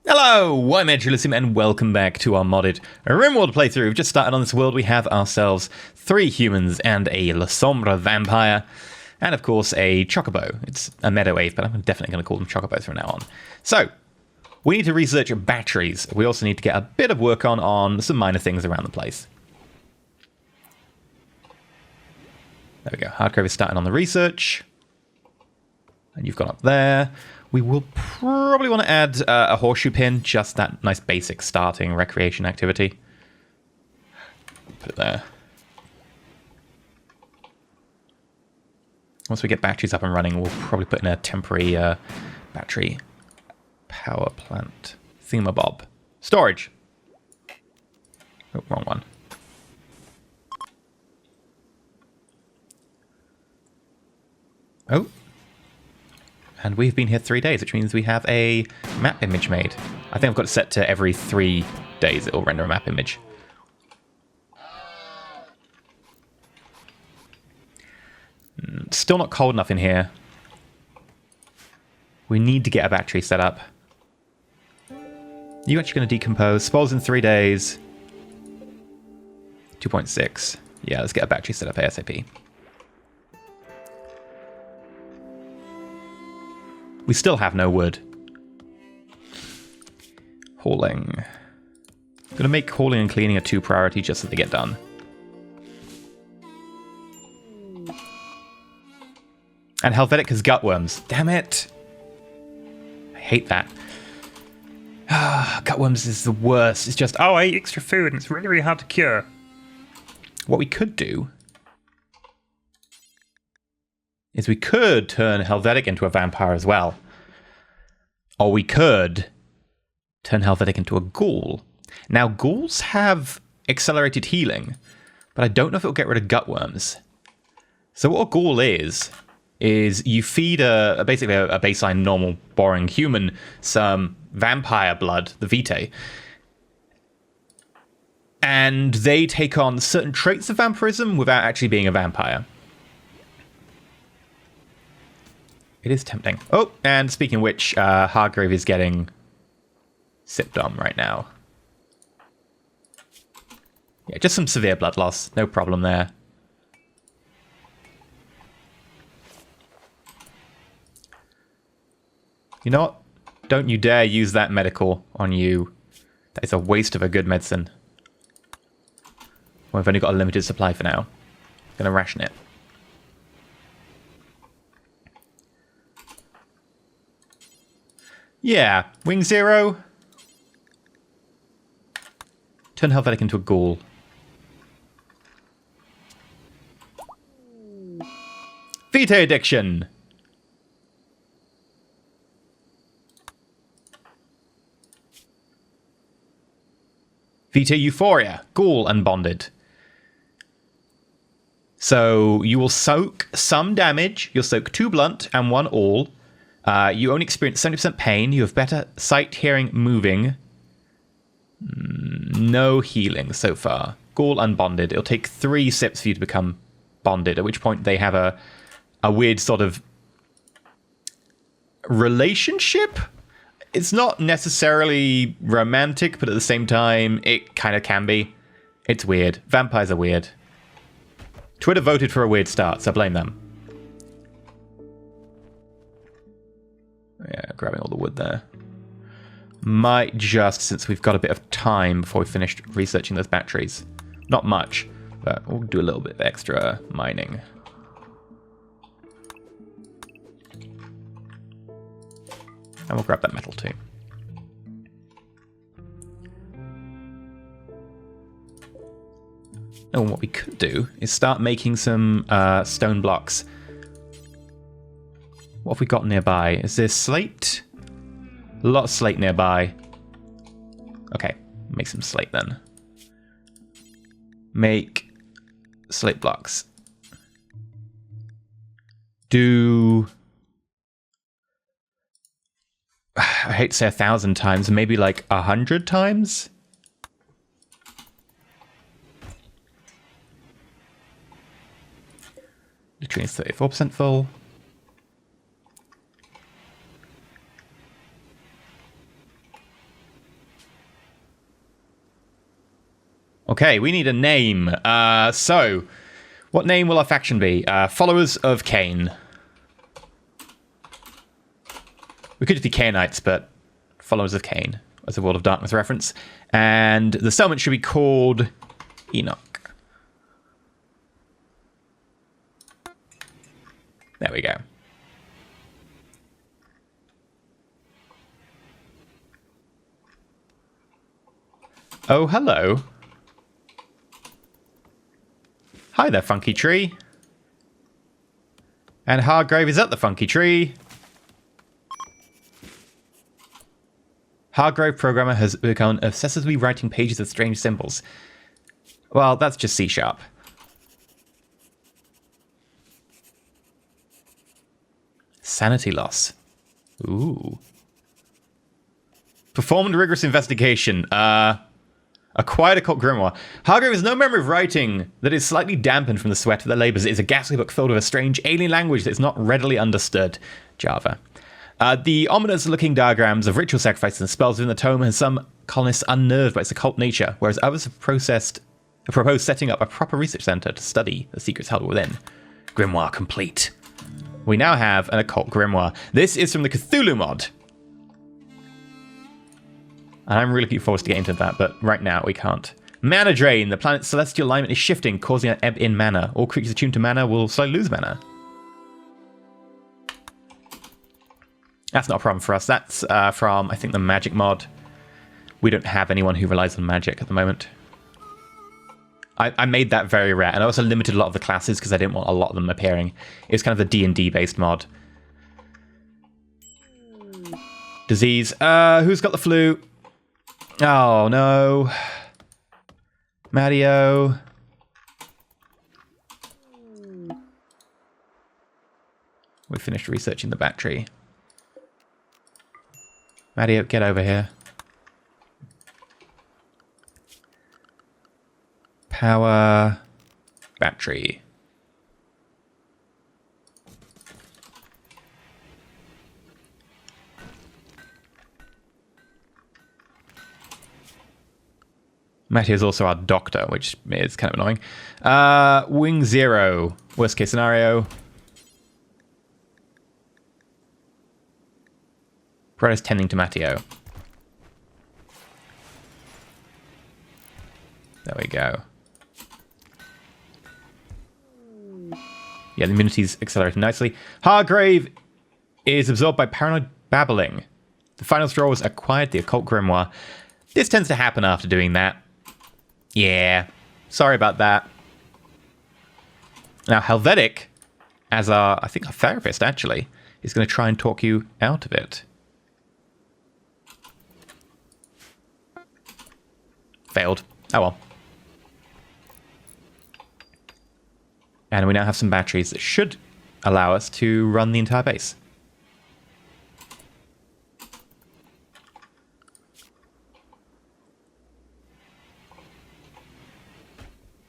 Hello, I'm Edgelism, and welcome back to our modded RimWorld playthrough. We've just started on this world. We have ourselves 3 humans and a La Sombra vampire, and of course a chocobo. It's a meadow ape, but I'm definitely going to call them chocobos from now on. So, we need to research batteries. We also need to get a bit of work on some minor things around the place. There we go. Hardgrave is starting on the research. And you've gone up there. We will probably want to add a horseshoe pin, just that nice basic starting recreation activity. Put it there. Once we get batteries up and running, we'll probably put in a temporary battery power plant thingamabob. Storage. Oh, wrong one. Oh. And we've been here 3 days, which means we have a map image made. I think I've got it set to every 3 days it will render a map image. Still not cold enough in here. We need to get a battery set up. You actually going to decompose. Spoils in 3 days. 2.6. Yeah, let's get a battery set up ASAP. We still have no wood. Hauling. I'm going to make hauling and cleaning a 2 priority just so they get done. And Helvetic has gutworms. Damn it. I hate that. Gutworms is the worst. It's just, oh, I ate extra food and it's really, really hard to cure. What we could do is we could turn Helvetic into a vampire as well. Or we could turn Helvetic into a ghoul. Now, ghouls have accelerated healing, but I don't know if it'll get rid of gutworms. So what a ghoul is you feed basically a baseline normal boring human some vampire blood, the vitae, and they take on certain traits of vampirism without actually being a vampire. It is tempting. Oh, and speaking of which, Hargrave is getting sipped on right now. Yeah, just some severe blood loss. No problem there. You know what? Don't you dare use that medical on you. That is a waste of a good medicine. Well, I've only got a limited supply for now. I'm gonna ration it. Yeah, Wing Zero. Turn Helvetic into a ghoul. Vitae addiction. Vitae euphoria. Ghoul unbonded. So you will soak some damage. You'll soak 2 blunt and 1 all. You only experience 70% pain. You have better sight, hearing, moving. No healing so far. Ghoul unbonded. It'll take 3 sips for you to become bonded, at which point they have a weird sort of relationship. It's not necessarily romantic, but at the same time, it kind of can be. It's weird. Vampires are weird. Twitter voted for a weird start, so blame them. Yeah, grabbing all the wood there. Might just, since we've got a bit of time before we finished researching those batteries. Not much, but we'll do a little bit of extra mining. And we'll grab that metal too. And what we could do is start making some stone blocks. What have we got nearby? Is there slate? A lot of slate nearby. Okay, make some slate then. Make slate blocks. Do... I hate to say 1,000 times, maybe like 100 times? The train's 34% full. Okay, we need a name. So, what name will our faction be? Followers of Cain. We could just be Cainites, but Followers of Cain as a World of Darkness reference. And the settlement should be called Enoch. There we go. Oh, hello. Hi there, Funky Tree. And Hargrave is at the Funky Tree. Hargrave programmer has begun obsessively writing pages of strange symbols. Well, that's just C#. Sanity loss. Ooh. Performed rigorous investigation. Acquired occult grimoire. Hargrave has no memory of writing that is slightly dampened from the sweat of their labors. It is a ghastly book filled with a strange alien language that is not readily understood. Java. The ominous-looking diagrams of ritual sacrifices and spells within the tome has some colonists unnerved by its occult nature, whereas others have proposed setting up a proper research center to study the secrets held within. Grimoire complete. We now have an occult grimoire. This is from the Cthulhu mod. And I'm really looking forward to getting into that, but right now we can't. Mana drain. The planet's celestial alignment is shifting, causing an ebb in mana. All creatures attuned to mana will slowly lose mana. That's not a problem for us. That's from, I think, the magic mod. We don't have anyone who relies on magic at the moment. I made that very rare, and I also limited a lot of the classes because I didn't want a lot of them appearing. It's kind of the D&D based mod. Disease. Who's got the flu? Oh, no. Mario. We finished researching the battery. Mario, get over here. Power. Battery. Matty is also our doctor, which is kind of annoying. Wing 0. Worst case scenario. Brett is tending to Matteo. There we go. Yeah, the immunity's accelerating nicely. Hargrave is absorbed by paranoid babbling. The final straw was acquired the occult grimoire. This tends to happen after doing that. Yeah, sorry about that. Now, Helvetic, as our, I think, our therapist, actually, is going to try and talk you out of it. Failed. Oh well. And we now have some batteries that should allow us to run the entire base.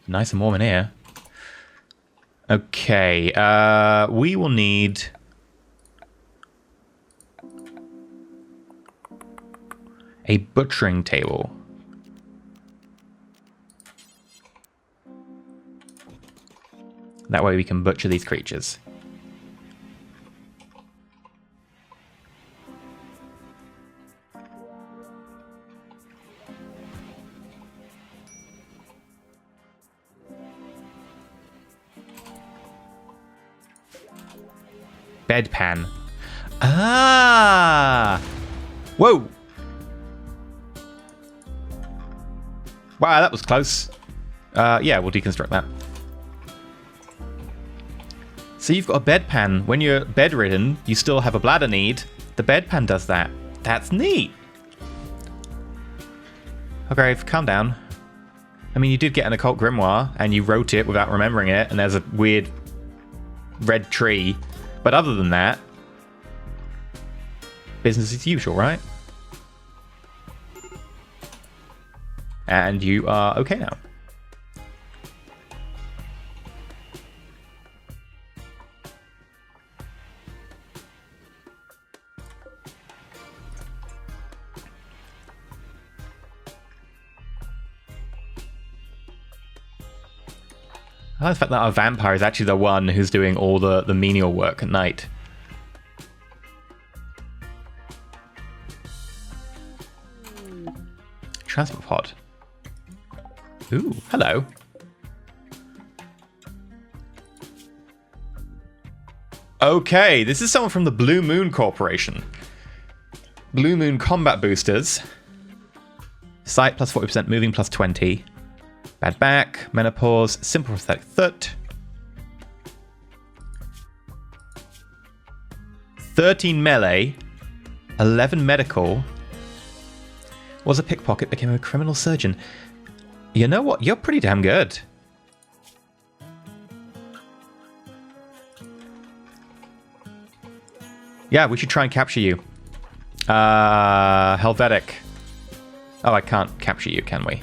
Nice and warm in here. Okay, we will need a butchering table. That way we can butcher these creatures. Bedpan. Ah! Whoa! Wow, that was close. Yeah, we'll deconstruct that. So you've got a bedpan. When you're bedridden, you still have a bladder need. The bedpan does that. That's neat. Okay, calm down. I mean, you did get an occult grimoire, and you wrote it without remembering it, and there's a weird red tree. But other than that, business as usual, right? And you are okay now. I like the fact that our vampire is actually the one who's doing all the menial work at night. Transport pod. Ooh, hello. Okay, this is someone from the Blue Moon Corporation. Blue Moon combat boosters. Sight plus 40%, moving plus 20. Bad back, menopause, simple prosthetic foot. 13 melee, 11 medical. Was a pickpocket, became a criminal surgeon. You know what? You're pretty damn good. Yeah, we should try and capture you. Helvetic. Oh, I can't capture you, can we?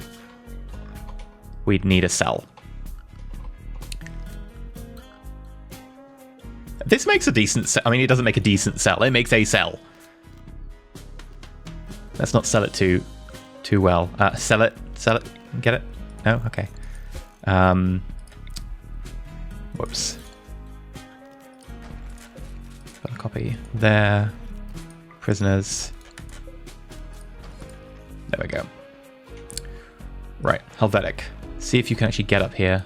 We'd need a cell. This makes a decent cell. I mean, it doesn't make a decent cell. It makes a cell. Let's not sell it too well. Sell it. Get it? No? Okay. Whoops. Got a copy there. Prisoners. There we go. Right, Helvetic. See if you can actually get up here.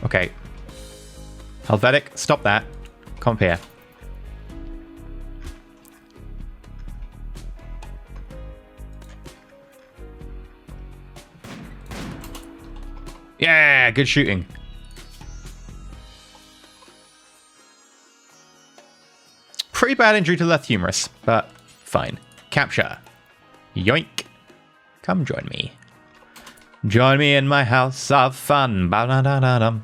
Okay. Helvetic, stop that. Come up here. Yeah, good shooting. Pretty bad injury to the left humerus, but fine. Capture. Yoink. Come join me. Join me in my house of fun. Ba-da-da-da-dum.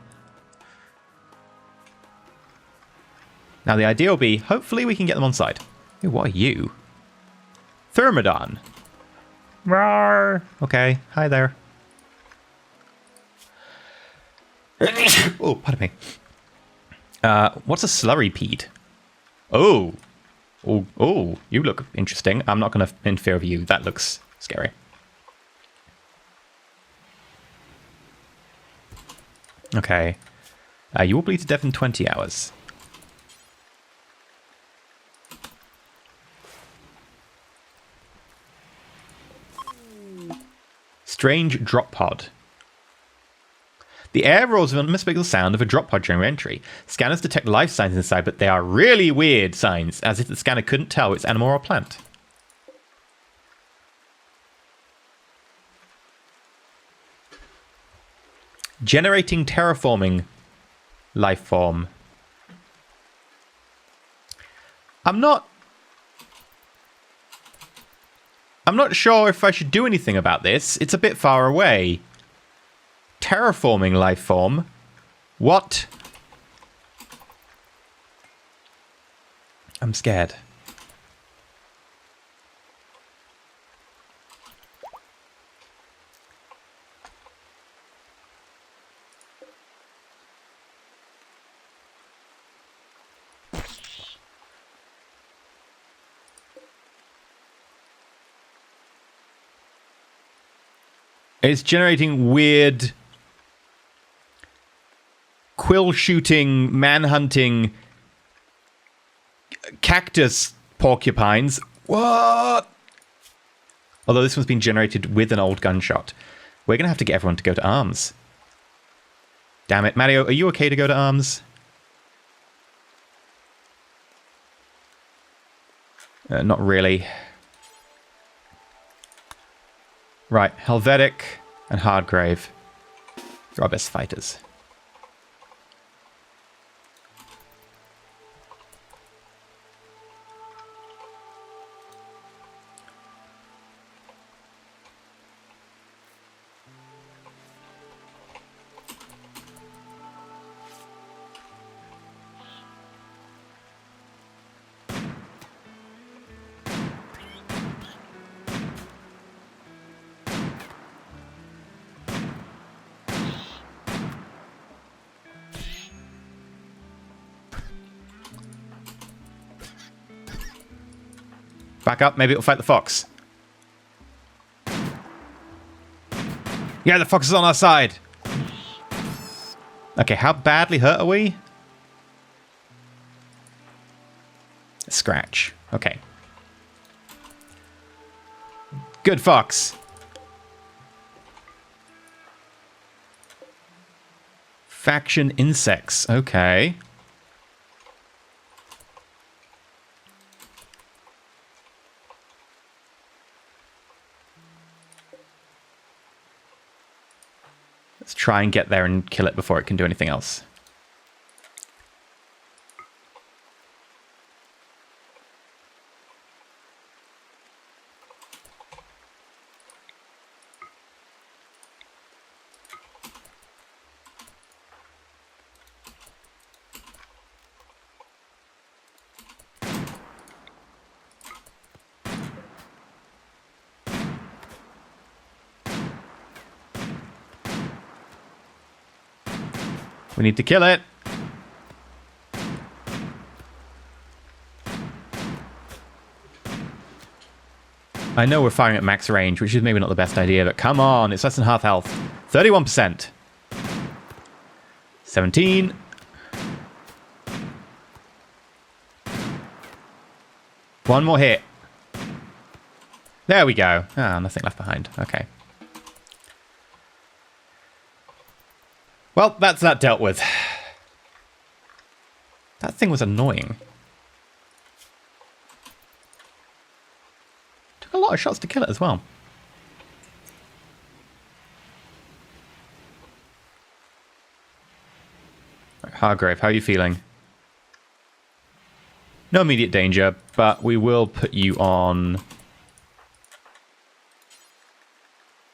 Now the idea will be, hopefully we can get them on side. Ooh, what are you? Thermodon. Rawr. Okay, hi there. Oh, pardon me. What's a slurrypede? Oh. Oh, you look interesting. I'm not going to interfere with you. That looks scary. Okay. You will bleed to death in 20 hours. Strange drop pod. The air roars with an unmistakable sound of a drop pod during re-entry. Scanners detect life signs inside, but they are really weird signs, as if the scanner couldn't tell it's animal or plant. Generating terraforming life form. I'm not sure if I should do anything about this. It's a bit far away. Terraforming life form. What? I'm scared. It's generating weird quill shooting, man-hunting cactus porcupines. What? Although this one's been generated with an old gunshot. We're going to have to get everyone to go to arms. Damn it. Mario, are you okay to go to arms? Not really. Right, Helvetic and Hardgrave. They're our best fighters. Back up. Maybe it'll fight the fox. Yeah, the fox is on our side. Okay, how badly hurt are we? A scratch. Okay. Good fox. Faction insects. Okay. Let's try and get there and kill it before it can do anything else. We need to kill it. I know we're firing at max range, which is maybe not the best idea, but come on, it's less than half health. 31%. 17. One more hit. There we go. Ah, nothing left behind. Okay. Well, that's that dealt with. That thing was annoying. Took a lot of shots to kill it as well. Right, Hargrave, how are you feeling? No immediate danger, but we will put you on...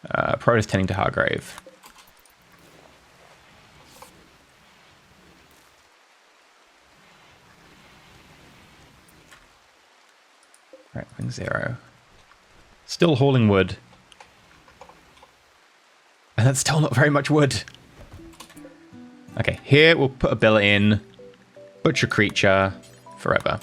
Protoss tending to Hargrave. Right, wing 0. Still hauling wood. And that's still not very much wood. Okay, here we'll put a billet in. Butcher creature. Forever.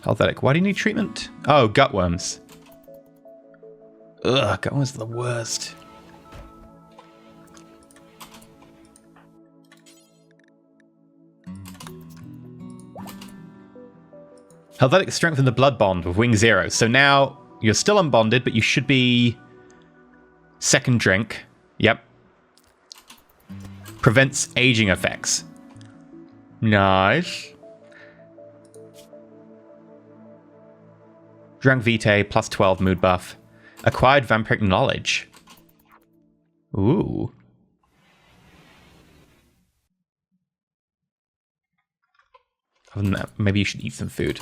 Helvetic, why do you need treatment? Oh, gutworms. Ugh, gutworms are the worst. Helvetic strengthened the blood bond with wing 0. So now you're still unbonded, but you should be second drink. Yep. Prevents aging effects. Nice. Drank Vitae, plus 12 mood buff. Acquired vampiric knowledge. Ooh. Other than that, maybe you should eat some food.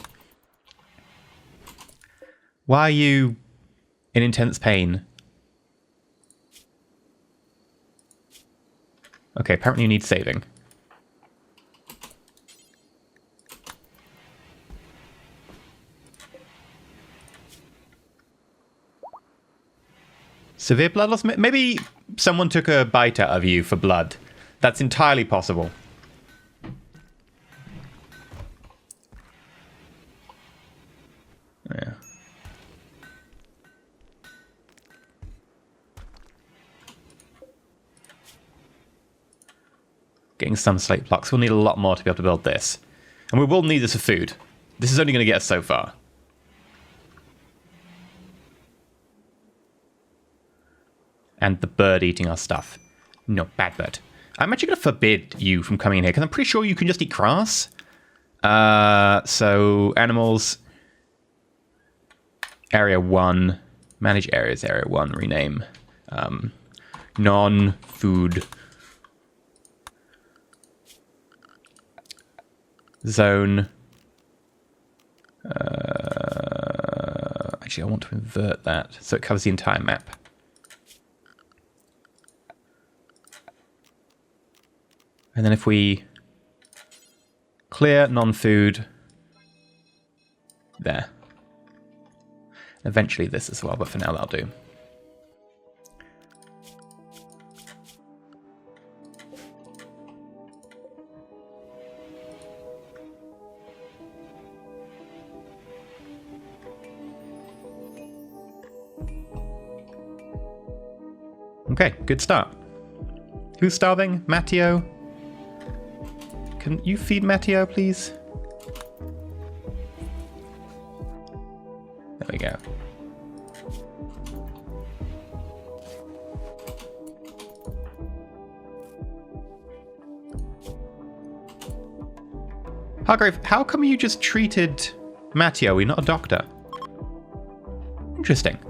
Why are you in intense pain? Okay, apparently you need saving. Severe blood loss? Maybe someone took a bite out of you for blood. That's entirely possible. Yeah. Getting some slate blocks. We'll need a lot more to be able to build this. And we will need this for food. This is only going to get us so far. And the bird eating our stuff. No, bad bird. I'm actually going to forbid you from coming in here, because I'm pretty sure you can just eat grass. So, animals. Area 1. Manage areas, Area 1. Rename. Non-food zone. Actually, I want to invert that so it covers the entire map. And then if we clear non-food, there. Eventually this as well, but for now that'll do. Okay, good start. Who's starving? Matteo? Can you feed Matteo, please? There we go. Hargrave, how come you just treated Matteo? You're not a doctor. Interesting.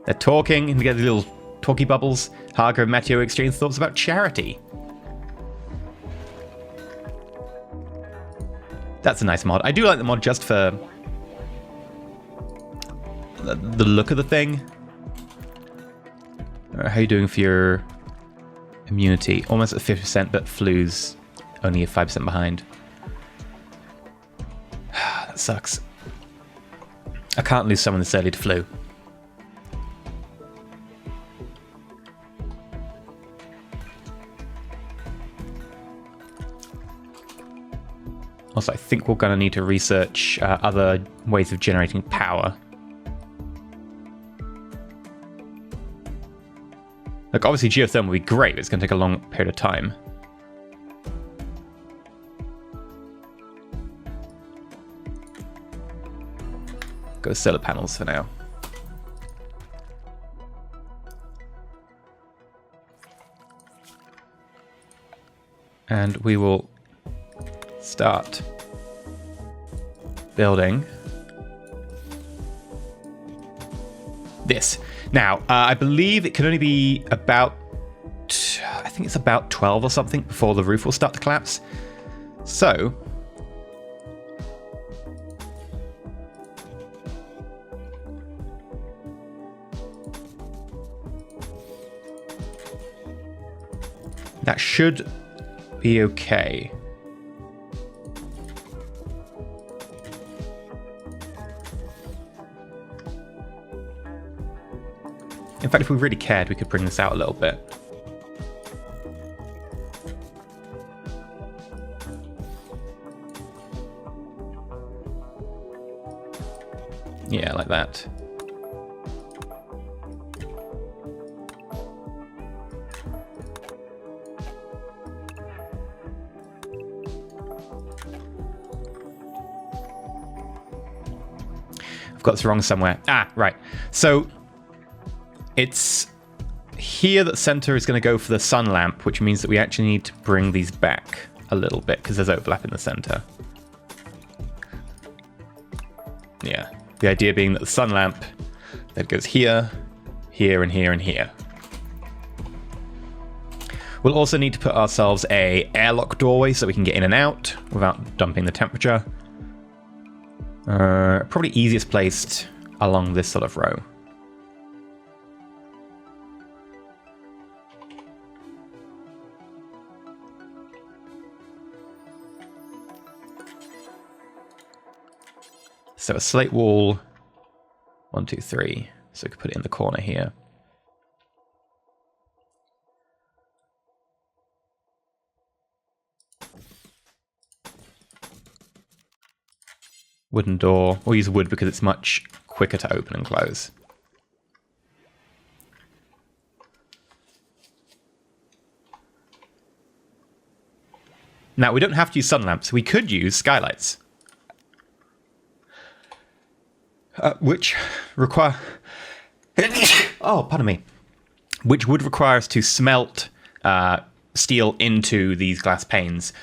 They're talking and get little talky bubbles. Hargrave and Matteo exchange thoughts about charity. That's a nice mod. I do like the mod just for the look of the thing. How are you doing for your immunity? Almost at 50%, but flu's only 5% behind. That sucks. I can't lose someone this early to flu. Also, I think we're going to need to research other ways of generating power. Like, obviously geothermal would be great, but it's going to take a long period of time. Go solar panels for now. And we will start building this. Now, I believe it can only be about, I think it's about 12 or something before the roof will start to collapse. So, that should be okay. In fact, if we really cared, we could bring this out a little bit. Yeah, like that. I've got this wrong somewhere. Ah, right. So it's here that center is going to go for the sun lamp, which means that we actually need to bring these back a little bit because there's overlap in the center. Yeah. The idea being that the sun lamp that goes here, here, and here, and here. We'll also need to put ourselves a airlock doorway so we can get in and out without dumping the temperature. Probably easiest placed along this sort of row. So a slate wall, 1, 2, 3. So we could put it in the corner here. Wooden door. We'll use wood because it's much quicker to open and close. Now, we don't have to use sun lamps. We could use skylights. Which require... oh, pardon me. Which would require us to smelt steel into these glass panes.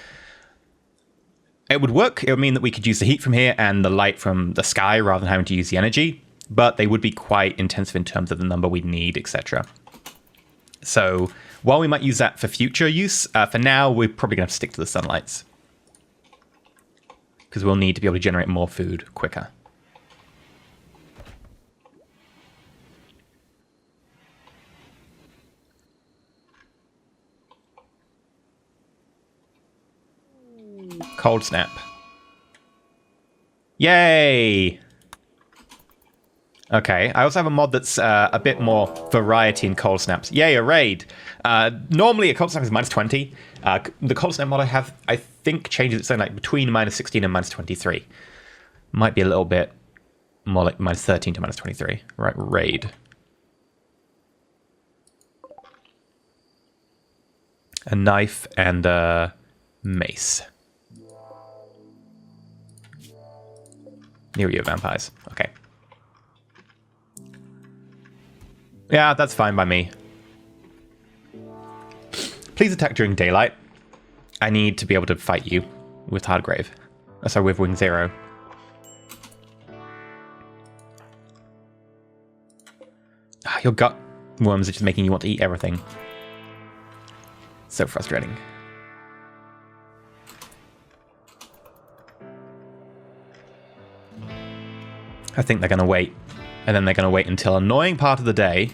It would work. It would mean that we could use the heat from here and the light from the sky rather than having to use the energy. But they would be quite intensive in terms of the number we'd need, etc. So while we might use that for future use, for now, we're probably going to have to stick to the sunlights. Because we'll need to be able to generate more food quicker. Cold snap. Yay! Okay, I also have a mod that's a bit more variety in cold snaps. Yay, a raid! Normally a cold snap is -20. The cold snap mod I have, I think, changes it something like between -16 and -23. Might be a little bit more like minus 13 to minus 23. Right, raid. A knife and a mace. Near you, vampires. Okay. Yeah, that's fine by me. Please attack during daylight. I need to be able to fight you with Hardgrave. Sorry, with Wing Zero. Your gut worms are just making you want to eat everything. So frustrating. I think they're going to wait. And then they're going to wait until annoying part of the day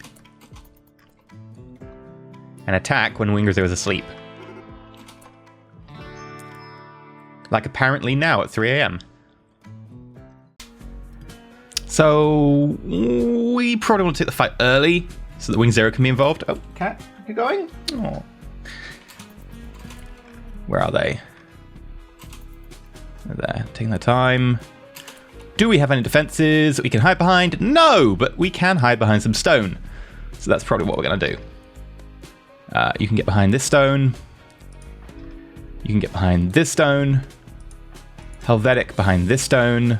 and attack when Wing Zero is asleep. Like apparently now at 3 a.m. So we probably want to take the fight early so that Wing Zero can be involved. Oh, cat, you going? Oh. Where are they? They're there, taking their time. Do we have any defenses that we can hide behind? No, but we can hide behind some stone. So that's probably what we're going to do. You can get behind this stone. You can get behind this stone. Helvetic behind this stone.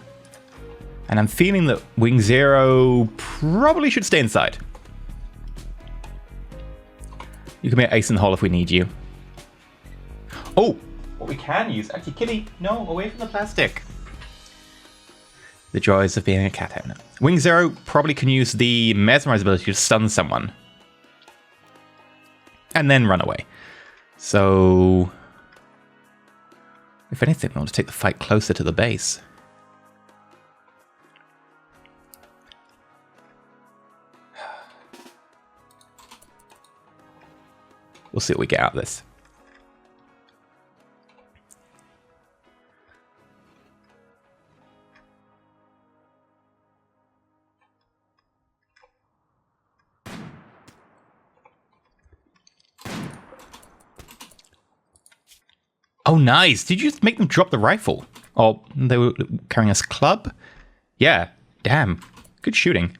And I'm feeling that Wing Zero probably should stay inside. You can be an ace in the hole if we need you. Oh, what we can use... Actually, Kitty, no, away from the plastic. The joys of being a cat owner. Wing Zero probably can use the Mesmerize ability to stun someone. And then run away. So... if anything, we want to take the fight closer to the base. We'll see what we get out of this. Oh, nice. Did you just make them drop the rifle? Oh, they were carrying a club? Yeah. Damn. Good shooting.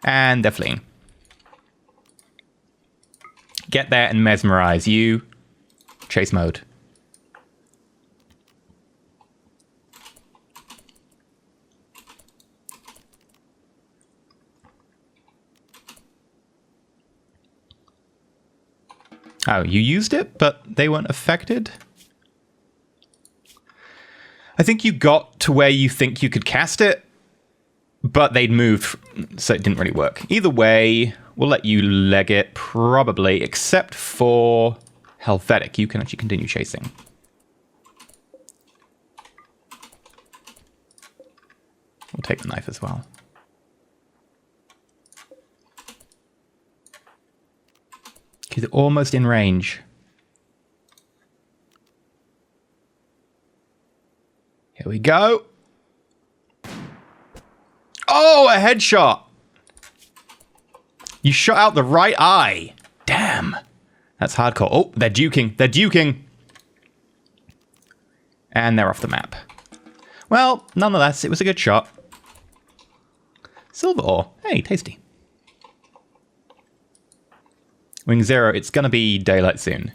And they're fleeing. Get there and mesmerize you. Chase mode. Oh, you used it, but they weren't affected? I think you got to where you think you could cast it, but they'd moved, so it didn't really work. Either way, we'll let you leg it, probably, except for Helvetic. You can actually continue chasing. We'll take the knife as well. He's almost in range. Here we go. Oh, a headshot. You shot out the right eye. Damn. That's hardcore. Oh, they're duking. They're duking. And they're off the map. Well, nonetheless, it was a good shot. Silver ore. Hey, tasty. Wing Zero, it's gonna be daylight soon.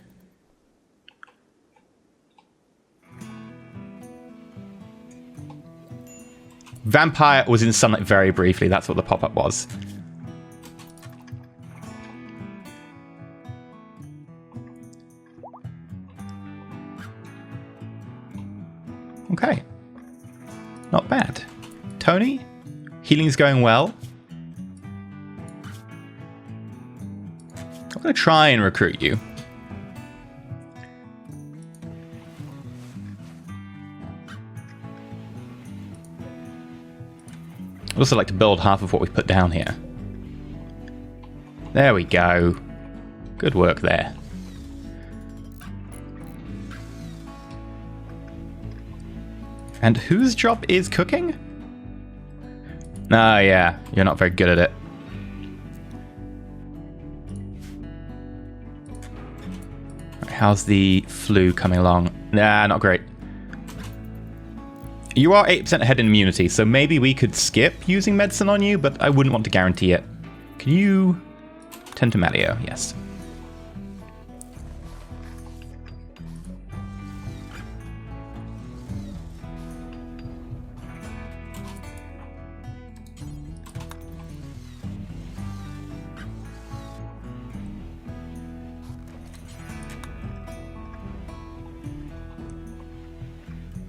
Vampire was in sunlight very briefly, that's what the pop-up was. Okay. Not bad. Tony, healing's going well. I'm going to try and recruit you. I'd also like to build half of what we put down here. There we go. Good work there. And whose job is cooking? Ah, yeah, you're not very good at it. How's the flu coming along? Nah, not great. You are 8% ahead in immunity, so maybe we could skip using medicine on you, but I wouldn't want to guarantee it. Can you tend to Matteo? Yes.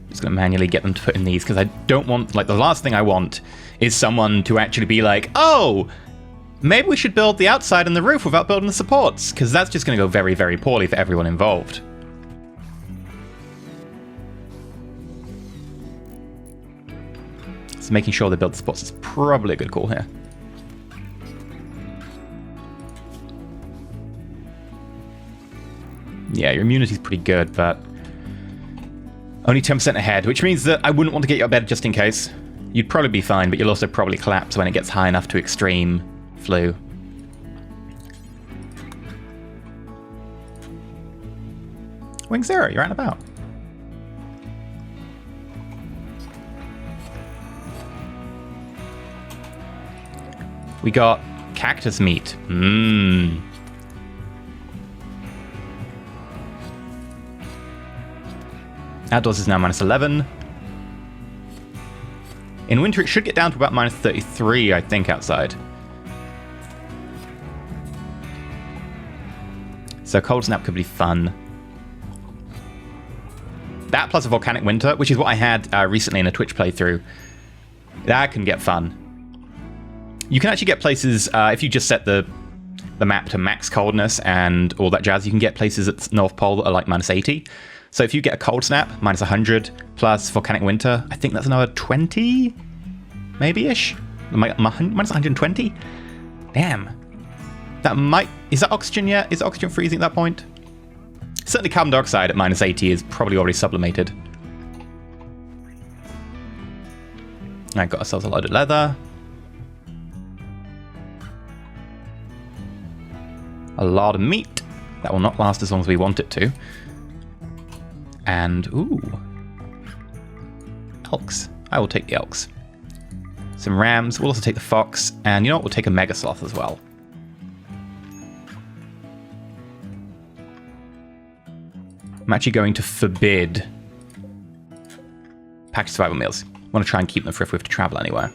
Just going to manually get them to put in these, because I don't want, like, the last thing I want is someone to actually be like, oh, maybe we should build the outside and the roof without building the supports, because that's just going to go very, very poorly for everyone involved. So making sure they build the supports is probably a good call here. Yeah, your immunity is pretty good, but only 10% ahead, which means that I wouldn't want to get you out of bed just in case. You'd probably be fine, but you'll also probably collapse when it gets high enough to extreme flu. Wing Zero, you're out and about. We got cactus meat. Mmm. Outdoors is now -11. In winter, it should get down to about -33, I think, outside. So cold snap could be fun. That plus a volcanic winter, which is what I had recently in a Twitch playthrough. That can get fun. You can actually get places, if you just set the map to max coldness and all that jazz, you can get places at the North Pole that are like -80. So if you get a cold snap, -100, plus volcanic winter, I think that's another 20, maybe-ish? -120? Damn. That might... Is that oxygen yet? Is oxygen freezing at that point? Certainly carbon dioxide at -80 is probably already sublimated. I got ourselves a load of leather. A lot of meat. That will not last as long as we want it to. And, ooh. Elks. I will take the elks. Some rams. We'll also take the fox. And you know what? We'll take a mega sloth as well. I'm actually going to forbid packaged survival meals. I want to try and keep them for if we have to travel anywhere.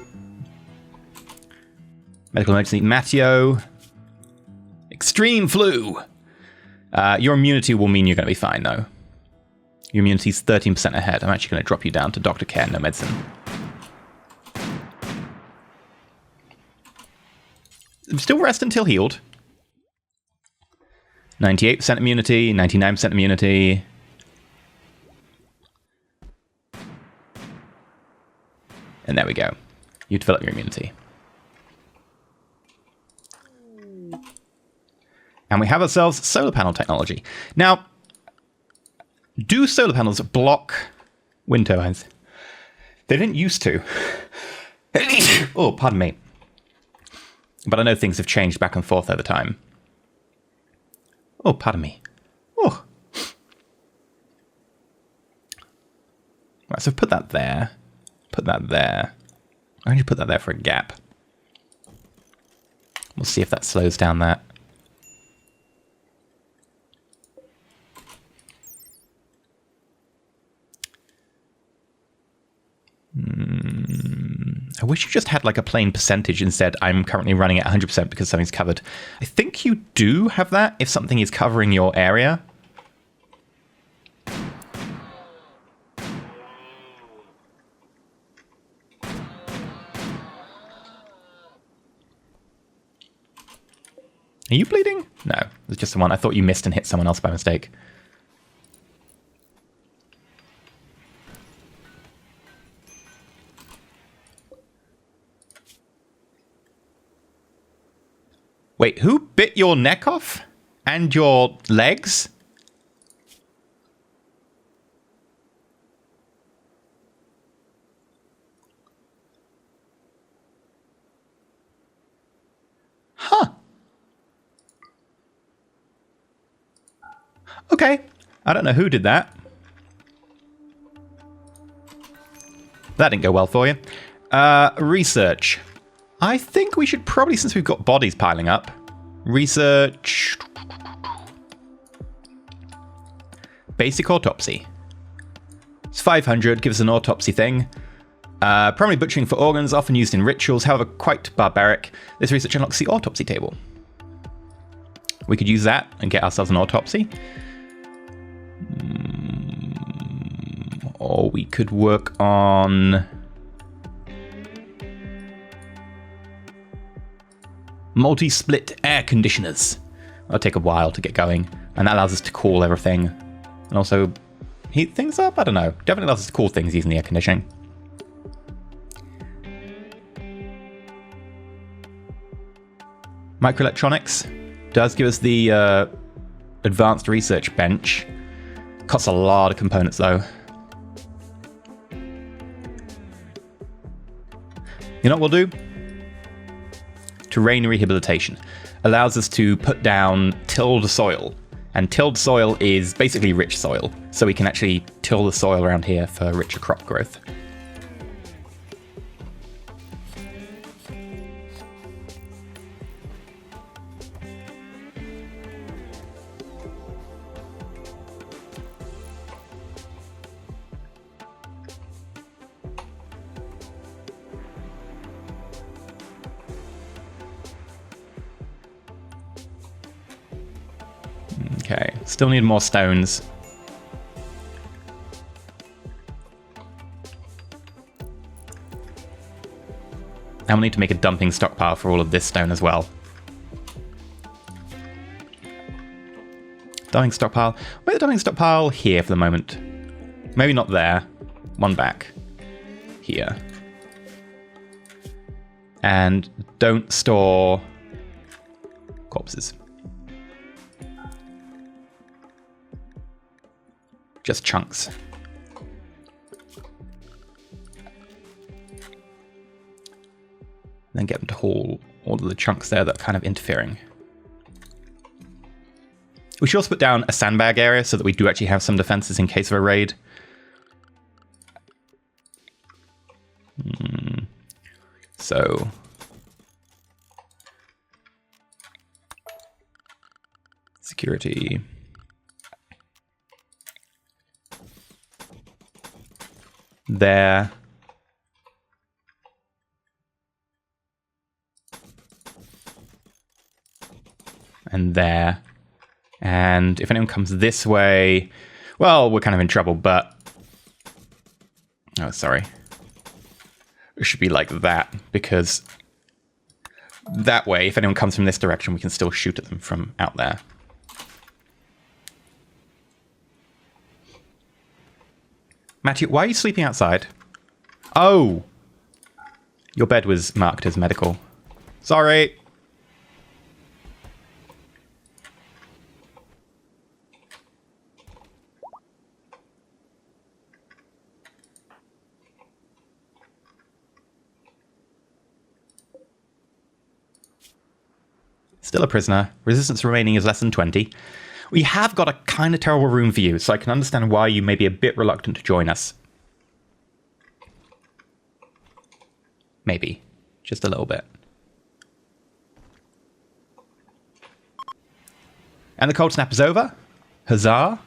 Medical emergency. Matteo. Extreme flu. Your immunity will mean you're going to be fine, though. Your immunity is 13% ahead. I'm actually going to drop you down to doctor care, no medicine. Still rest until healed. 98% immunity, 99% immunity. And there we go. You develop your immunity. And we have ourselves solar panel technology. Now, do solar panels block wind turbines? They didn't used to. Oh, pardon me. But I know things have changed back and forth over time. Oh, pardon me. Oh. Right, so put that there. Put that there. Why don't you put that there for a gap? We'll see if that slows down that. I wish you just had like a plain percentage instead. I'm currently running at 100% because something's covered. I think you do have that if something is covering your area. Are you bleeding? No, it's just the one. I thought you missed and hit someone else by mistake. Wait, who bit your neck off? And your legs? Huh. Okay. I don't know who did that. That didn't go well for you. Research. I think we should probably, since we've got bodies piling up, research... Basic autopsy. It's 500, gives us an autopsy thing. Primary butchering for organs, often used in rituals, however quite barbaric. This research unlocks the autopsy table. We could use that and get ourselves an autopsy. Or we could work on... multi-split air conditioners. That'll take a while to get going, and that allows us to cool everything. And also heat things up? I don't know. Definitely allows us to cool things using the air conditioning. Microelectronics does give us the advanced research bench. Costs a lot of components though. You know what we'll do? Terrain rehabilitation. Allows us to put down tilled soil. And tilled soil is basically rich soil. So we can actually till the soil around here for richer crop growth. Okay, still need more stones. And we'll need to make a dumping stockpile for all of this stone as well. Dumping stockpile. Where's the dumping stockpile? Here for the moment. Maybe not there. One back. Here. And don't store corpses. Just chunks. Then get them to haul all of the chunks there that are kind of interfering. We should also put down a sandbag area so that we do actually have some defenses in case of a raid. So... security... there. And there. And if anyone comes this way, well, we're kind of in trouble, but... oh, sorry. It should be like that, because that way, if anyone comes from this direction, we can still shoot at them from out there. Matthew, why are you sleeping outside? Oh! Your bed was marked as medical. Sorry! Still a prisoner. Resistance remaining is less than 20. We have got a kind of terrible room for you, so I can understand why you may be a bit reluctant to join us. Maybe. Just a little bit. And the cold snap is over. Huzzah.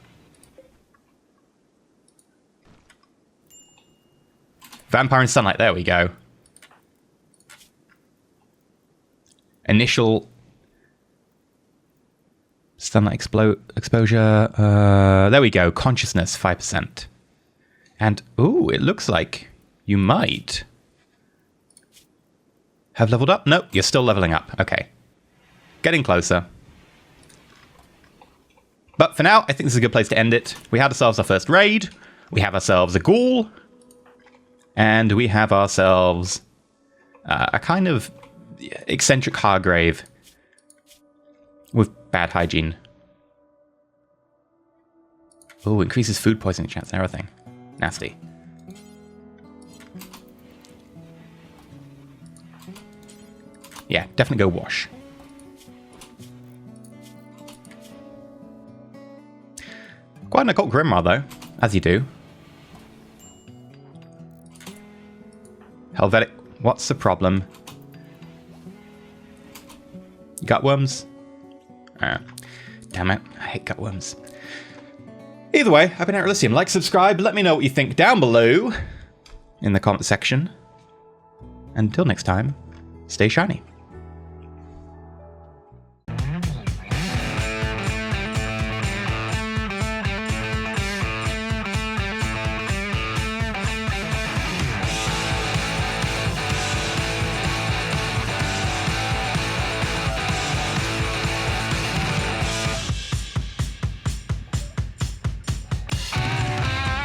Vampire and sunlight, there we go. Initial... sunlight exposure. There we go. Consciousness, 5%. And, ooh, it looks like you might have leveled up. Nope, you're still leveling up. Okay. Getting closer. But for now, I think this is a good place to end it. We had ourselves our first raid. We have ourselves a ghoul. And we have ourselves a kind of eccentric Hargrave with bad hygiene. Oh, increases food poisoning chance and everything. Nasty. Yeah, definitely go wash. Quite an occult grimoire though, as you do. Helvetic. What's the problem? Gutworms? Ah, damn it. I hate gutworms. Either way, I've been Erelysium. Like, subscribe, let me know what you think down below in the comment section. Until next time, stay shiny.